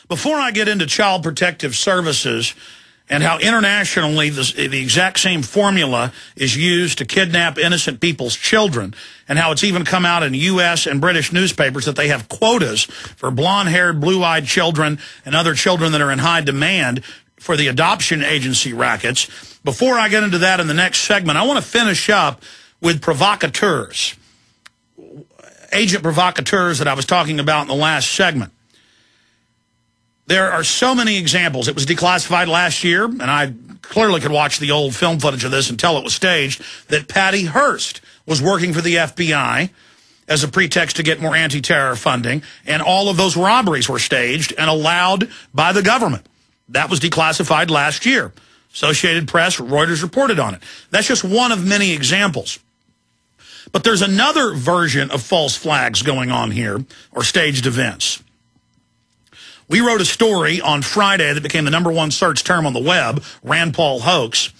Before I get into Child Protective Services and how internationally the exact same formula is used to kidnap innocent people's children, and how it's even come out in U.S. and British newspapers that they have quotas for blonde-haired, blue-eyed children and other children that are in high demand for the adoption agency rackets. Before I get into that in the next segment, I want to finish up with provocateurs, agent provocateurs that I was talking about in the last segment. There are so many examples. It was declassified last year, and I clearly could watch the old film footage of this and tell it was staged, that Patty Hearst was working for the FBI as a pretext to get more anti-terror funding, and all of those robberies were staged and allowed by the government. That was declassified last year. Associated Press, Reuters reported on it. That's just one of many examples. But there's another version of false flags going on here, or staged events. We wrote a story on Friday that became the #1 search term on the web, Rand Paul hoax,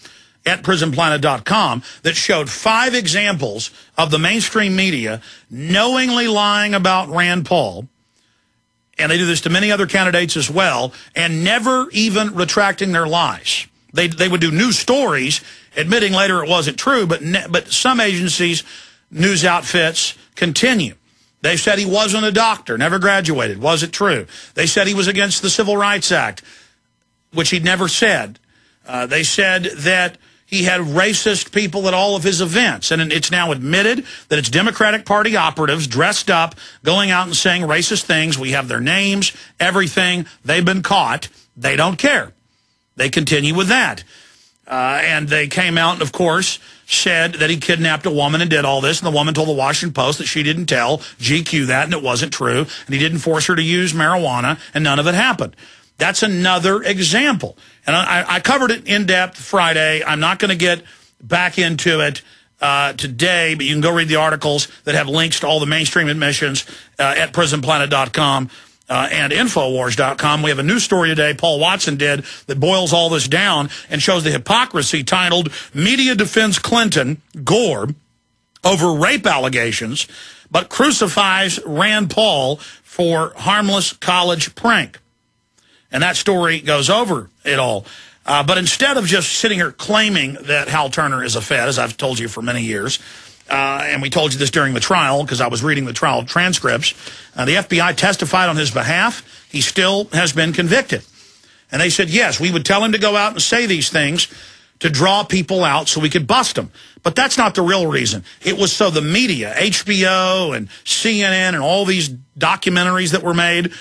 at prisonplanet.com, that showed 5 examples of the mainstream media knowingly lying about Rand Paul, and they do this to many other candidates as well, and never even retracting their lies. They would do news stories admitting later it wasn't true, but some agencies, news outfits, continue. They said he wasn't a doctor, never graduated. Was it true? They said he was against the Civil Rights Act, which he'd never said. They said that he had racist people at all of his events. And it's now admitted that it's Democratic Party operatives dressed up, going out and saying racist things. We have their names, everything. They've been caught. They don't care. They continue with that. And they came out and, of course, said that he kidnapped a woman and did all this, and the woman told the Washington Post that she didn't tell GQ that, and it wasn't true, and he didn't force her to use marijuana, and none of it happened. That's another example. And I covered it in depth Friday. I'm not going to get back into it today, but you can go read the articles that have links to all the mainstream admissions at prisonplanet.com. And Infowars.com. We have a news story today Paul Watson did that boils all this down and shows the hypocrisy, titled Media Defends Clinton, Gore, over rape allegations, but crucifies Rand Paul for harmless college prank. And that story goes over it all. But instead of just sitting here claiming that Hal Turner is a Fed, as I've told you for many years, and we told you this during the trial because I was reading the trial transcripts, the FBI testified on his behalf. He still has been convicted. And they said, yes, we would tell him to go out and say these things to draw people out so we could bust them. But that's not the real reason. It was so the media, HBO and CNN and all these documentaries that were made,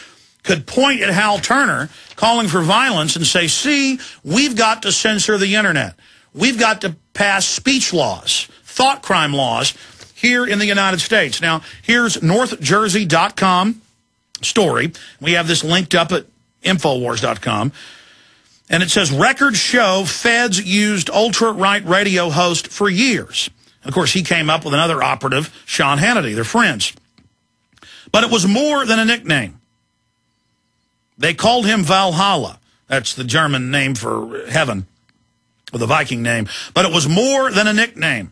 could point at Hal Turner calling for violence and say, see, we've got to censor the internet. We've got to pass speech laws, thought crime laws here in the United States. Now, here's NorthJersey.com story. We have this linked up at Infowars.com. And it says, records show feds used ultra-right radio host for years. And of course, he came up with another operative, Sean Hannity. They're friends. But it was more than a nickname. They called him Valhalla. That's the German name for heaven, or the Viking name. But it was more than a nickname.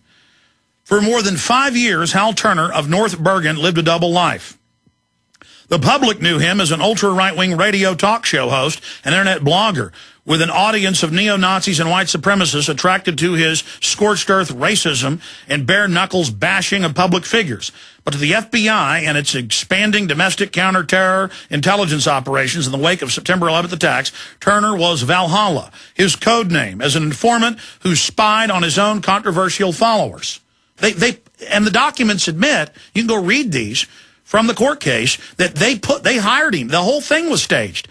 For more than 5 years, Hal Turner of North Bergen lived a double life. The public knew him as an ultra-right-wing radio talk show host and internet blogger with an audience of neo-Nazis and white supremacists attracted to his scorched-earth racism and bare-knuckles bashing of public figures. But to the FBI and its expanding domestic counter-terror intelligence operations in the wake of September 11th attacks, Turner was Valhalla, his code name as an informant who spied on his own controversial followers. And the documents admit, you can go read these from the court case, that they hired him. The whole thing was staged.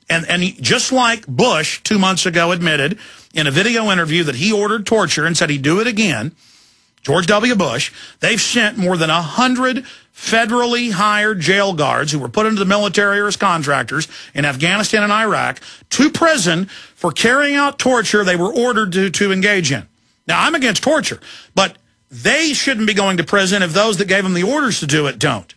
And he, just like Bush 2 months ago admitted in a video interview that he ordered torture and said he'd do it again, George W. Bush, they've sent more than 100 federally hired jail guards who were put into the military or as contractors in Afghanistan and Iraq to prison for carrying out torture they were ordered to engage in. Now, I'm against torture, but they shouldn't be going to prison if those that gave them the orders to do it don't.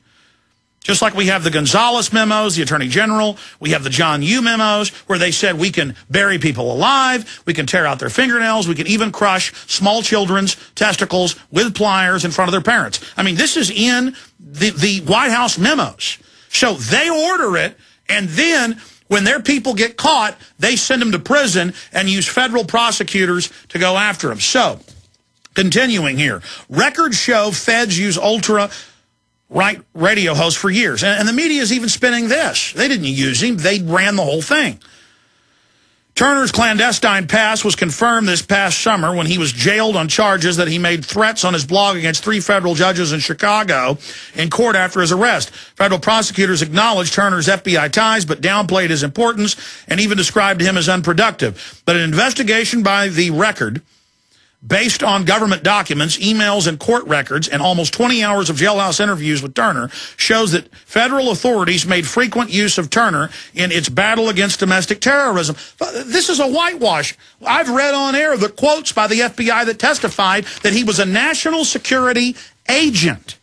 Just like we have the Gonzales memos, the Attorney General, we have the John Yoo memos, where they said we can bury people alive, we can tear out their fingernails, we can even crush small children's testicles with pliers in front of their parents. I mean, this is in the White House memos. So they order it, and then when their people get caught, they send them to prison and use federal prosecutors to go after them. So, continuing here, records show feds use ultra-right radio hosts for years. And the media is even spinning this. They didn't use him. They ran the whole thing. Turner's clandestine past was confirmed this past summer when he was jailed on charges that he made threats on his blog against 3 federal judges in Chicago in court after his arrest. Federal prosecutors acknowledged Turner's FBI ties but downplayed his importance and even described him as unproductive. But an investigation by The Record, based on government documents, emails, and court records, and almost 20 hours of jailhouse interviews with Turner, shows that federal authorities made frequent use of Turner in its battle against domestic terrorism. This is a whitewash. I've read on air the quotes by the FBI that testified that he was a national security agent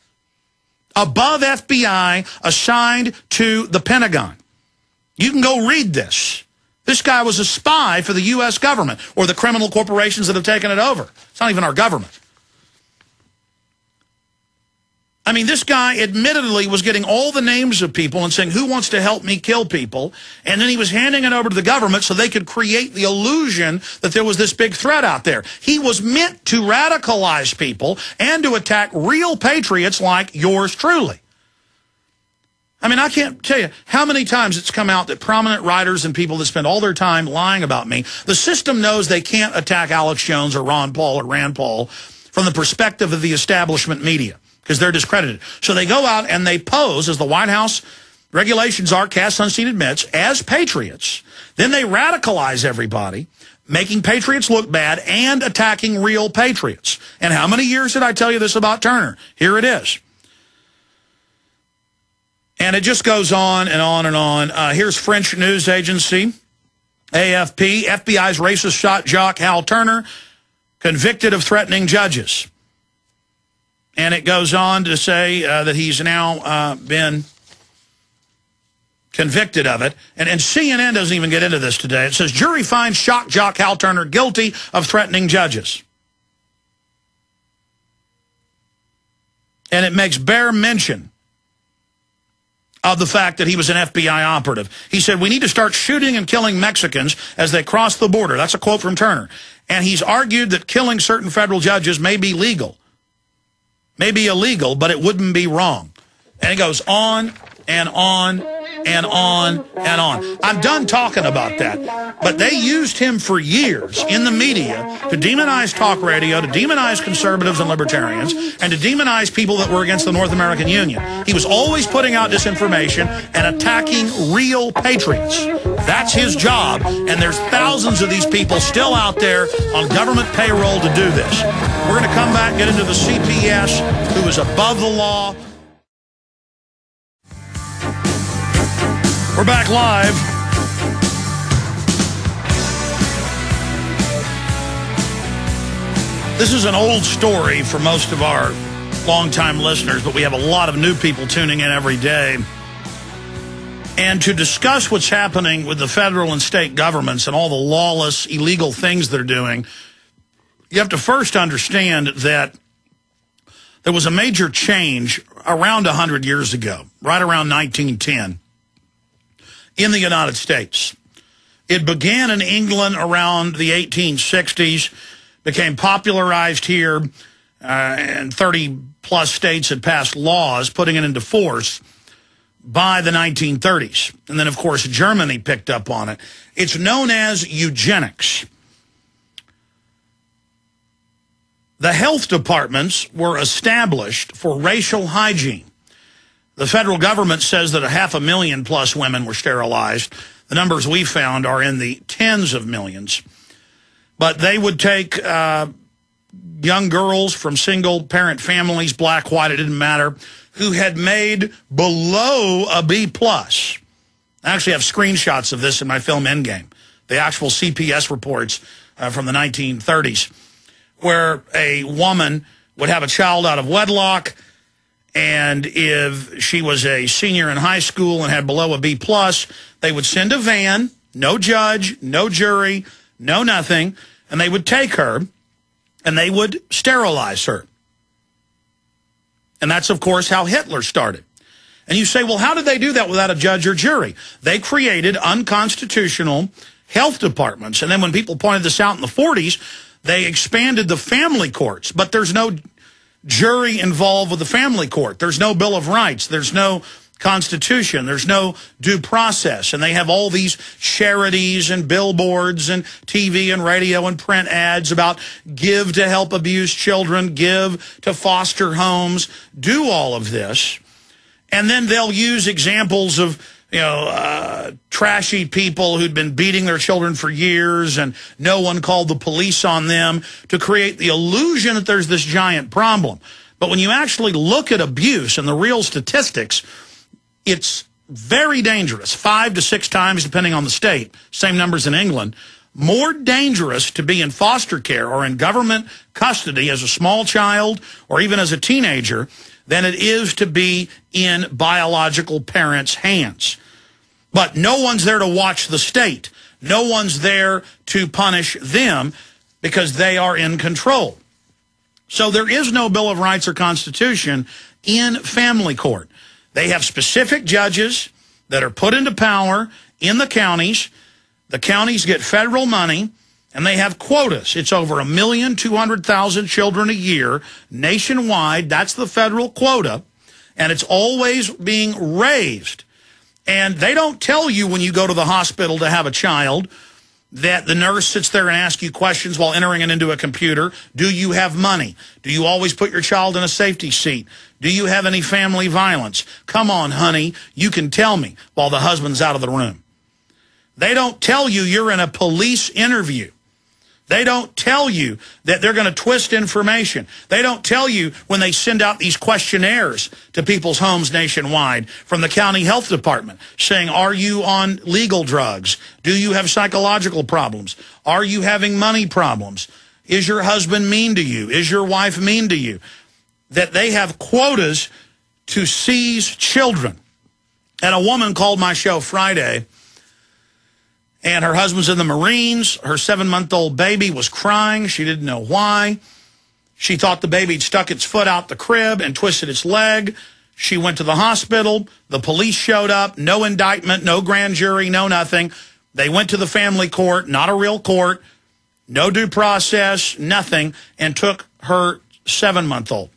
above FBI assigned to the Pentagon. You can go read this. This guy was a spy for the U.S. government or the criminal corporations that have taken it over. It's not even our government. I mean, this guy admittedly was getting all the names of people and saying, who wants to help me kill people? And then he was handing it over to the government so they could create the illusion that there was this big threat out there. He was meant to radicalize people and to attack real patriots like yours truly. I mean, I can't tell you how many times it's come out that prominent writers and people that spend all their time lying about me, the system knows they can't attack Alex Jones or Ron Paul or Rand Paul from the perspective of the establishment media because they're discredited. So they go out and they pose, as the White House regulations are, cast unseen admits, as patriots. Then they radicalize everybody, making patriots look bad and attacking real patriots. And how many years did I tell you this about Turner? Here it is. And it just goes on and on and on. Here's French news agency, AFP. FBI's racist shot jock Hal Turner convicted of threatening judges. And it goes on to say that he's now been convicted of it. And CNN doesn't even get into this today. It says, jury finds shock jock Hal Turner guilty of threatening judges. And it makes bare mention of the fact that he was an FBI operative. He said, we need to start shooting and killing Mexicans as they cross the border. That's a quote from Turner. And he's argued that killing certain federal judges may be legal. May be illegal, but it wouldn't be wrong. And it goes on and on and on and on. I'm done talking about that. But they used him for years in the media to demonize talk radio, to demonize conservatives and libertarians, and to demonize people that were against the North American Union. He was always putting out disinformation and attacking real patriots. That's his job, and there's thousands of these people still out there on government payroll to do this. We're going to come back, get into the CPS, who is above the law. We're back live. This is an old story for most of our longtime listeners, but we have a lot of new people tuning in every day. And to discuss what's happening with the federal and state governments and all the lawless, illegal things they're doing, you have to first understand that there was a major change around 100 years ago, right around 1910. In the United States. It began in England around the 1860s, became popularized here, and 30-plus states had passed laws putting it into force by the 1930s. And then, of course, Germany picked up on it. It's known as eugenics. The health departments were established for racial hygiene. The federal government says that 500,000+ women were sterilized. The numbers we found are in the tens of millions. But they would take young girls from single-parent families, black, white, it didn't matter, who had made below a B+. I actually have screenshots of this in my film Endgame, the actual CPS reports from the 1930s, where a woman would have a child out of wedlock, and if she was a senior in high school and had below a B+, they would send a van, no judge, no jury, no nothing, and they would take her, and they would sterilize her. And that's, of course, how Hitler started. And you say, well, how did they do that without a judge or jury? They created unconstitutional health departments. And then when people pointed this out in the 40s, they expanded the family courts. But there's no jury involved with the family court. There's no Bill of Rights. There's no Constitution. There's no due process. And they have all these charities and billboards and TV and radio and print ads about give to help abused children, give to foster homes, do all of this. And then they'll use examples of, trashy people who'd been beating their children for years and no one called the police on them to create the illusion that there's this giant problem. But when you actually look at abuse and the real statistics, it's very dangerous, 5 to 6 times, depending on the state, same numbers in England, more dangerous to be in foster care or in government custody as a small child or even as a teenager than it is to be in biological parents' hands. But no one's there to watch the state. No one's there to punish them because they are in control. So there is no Bill of Rights or Constitution in family court. They have specific judges that are put into power in the counties. The counties get federal money, and they have quotas. It's over 1,200,000 children a year nationwide. That's the federal quota, and it's always being raised. And they don't tell you when you go to the hospital to have a child that the nurse sits there and asks you questions while entering it into a computer. Do you have money? Do you always put your child in a safety seat? Do you have any family violence? Come on, honey, you can tell me while the husband's out of the room. They don't tell you you're in a police interview. They don't tell you that they're going to twist information. They don't tell you when they send out these questionnaires to people's homes nationwide from the county health department saying, are you on legal drugs? Do you have psychological problems? Are you having money problems? Is your husband mean to you? Is your wife mean to you? That they have quotas to seize children. And a woman called my show Friday, and her husband's in the Marines. Her 7-month-old baby was crying. She didn't know why. She thought the baby had stuck its foot out the crib and twisted its leg. She went to the hospital. The police showed up. No indictment, no grand jury, no nothing. They went to the family court, not a real court, no due process, nothing, and took her 7-month-old.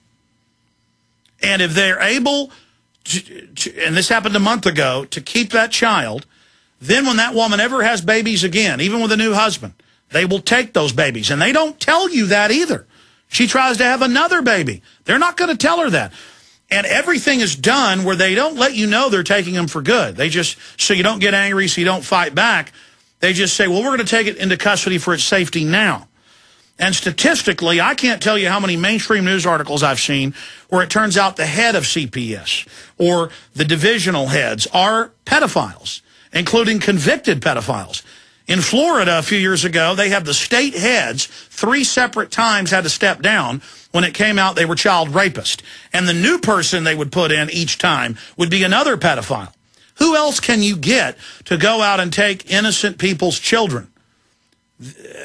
And if they're able to, and this happened a month ago, to keep that child, then when that woman ever has babies again, even with a new husband, they will take those babies. And they don't tell you that either. She tries to have another baby. They're not going to tell her that. And everything is done where they don't let you know they're taking them for good. They just, so you don't get angry, so you don't fight back. They just say, well, we're going to take it into custody for its safety now. And statistically, I can't tell you how many mainstream news articles I've seen where it turns out the head of CPS or the divisional heads are pedophiles, including convicted pedophiles. In Florida a few years ago, they have the state heads 3 separate times had to step down when it came out they were child rapists. And the new person they would put in each time would be another pedophile. Who else can you get to go out and take innocent people's children?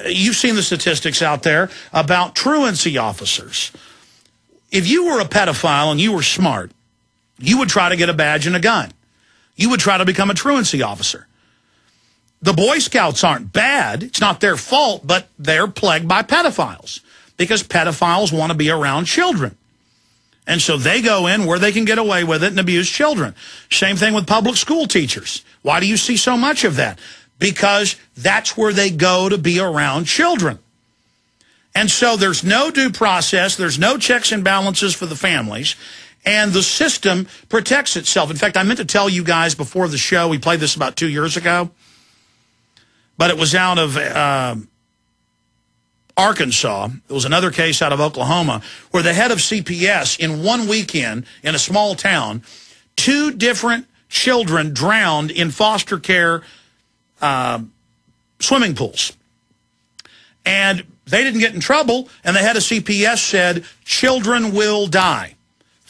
You've seen the statistics out there about truancy officers. If you were a pedophile and you were smart, you would try to get a badge and a gun. You would try to become a truancy officer. The Boy Scouts aren't bad. It's not their fault, but they're plagued by pedophiles because pedophiles want to be around children. And so they go in where they can get away with it and abuse children. Same thing with public school teachers. Why do you see so much of that? Because that's where they go to be around children. And so there's no due process. There's no checks and balances for the families. And the system protects itself. In fact, I meant to tell you guys before the show, we played this about 2 years ago, but it was out of Arkansas. There was another case out of Oklahoma where the head of CPS in one weekend in a small town, 2 different children drowned in foster care swimming pools. And they didn't get in trouble, and the head of CPS said, children will die.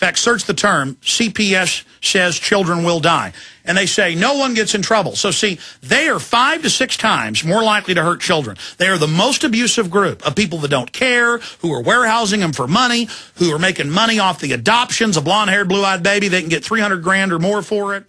fact, search the term, CPS says children will die. And they say no one gets in trouble. So see, they are 5 to 6 times more likely to hurt children. They are the most abusive group of people that don't care, who are warehousing them for money, who are making money off the adoptions, a blonde-haired, blue-eyed baby. They can get 300 grand or more for it.